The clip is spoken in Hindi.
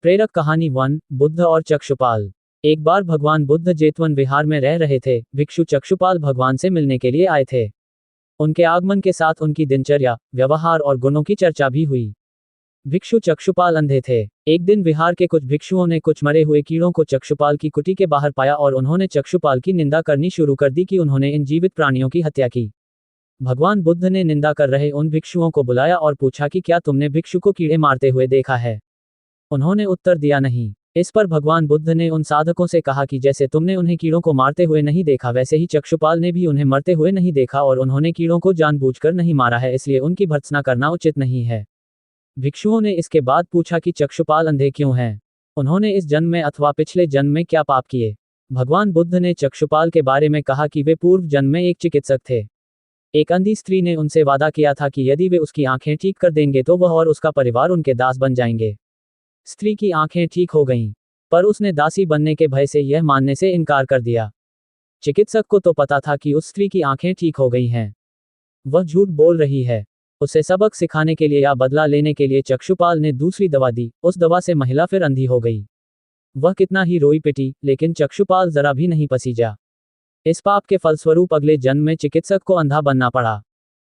प्रेरक कहानी 1 बुद्ध और चक्षुपाल। एक बार भगवान बुद्ध जेतवन विहार में रह रहे थे। भिक्षु चक्षुपाल भगवान से मिलने के लिए आए थे। उनके आगमन के साथ उनकी दिनचर्या, व्यवहार और गुणों की चर्चा भी हुई। भिक्षु चक्षुपाल अंधे थे। एक दिन विहार के कुछ भिक्षुओं ने कुछ मरे हुए कीड़ों को चक्षुपाल की कुटी के बाहर पाया और उन्होंने चक्षुपाल की निंदा करनी शुरू कर दी कि उन्होंने इन जीवित प्राणियों की हत्या की। भगवान बुद्ध ने निंदा कर रहे उन भिक्षुओं को बुलाया और पूछा कि क्या तुमने भिक्षु को कीड़े मारते हुए देखा है। उन्होंने उत्तर दिया नहीं। इस पर भगवान बुद्ध ने उन साधकों से कहा कि जैसे तुमने उन्हें कीड़ों को मारते हुए नहीं देखा, वैसे ही चक्षुपाल ने भी उन्हें मरते हुए नहीं देखा और उन्होंने कीड़ों को जानबूझकर नहीं मारा है, इसलिए उनकी भर्त्सना करना उचित नहीं है। भिक्षुओं ने इसके बाद पूछा कि चक्षुपाल अंधे क्यों हैं? उन्होंने इस जन्म में अथवा पिछले जन्म में क्या पाप किए? भगवान बुद्ध ने चक्षुपाल के बारे में कहा कि वे पूर्व जन्म में एक चिकित्सक थे। एक अंधी स्त्री ने उनसे वादा किया था कि यदि वे उसकी आंखें ठीक कर देंगे तो वह और उसका परिवार उनके दास बन जाएंगे। स्त्री की आंखें ठीक हो गईं, पर उसने दासी बनने के भय से यह मानने से इनकार कर दिया। चिकित्सक को तो पता था कि उस स्त्री की आंखें ठीक हो गई हैं। वह झूठ बोल रही है। उसे सबक सिखाने के लिए या बदला लेने के लिए चक्षुपाल ने दूसरी दवा दी। उस दवा से महिला फिर अंधी हो गई। वह कितना ही रोई पिटी, लेकिन चक्षुपाल जरा भी नहीं पसीजा। इस पाप के फलस्वरूप अगले जन्म में चिकित्सक को अंधा बनना पड़ा।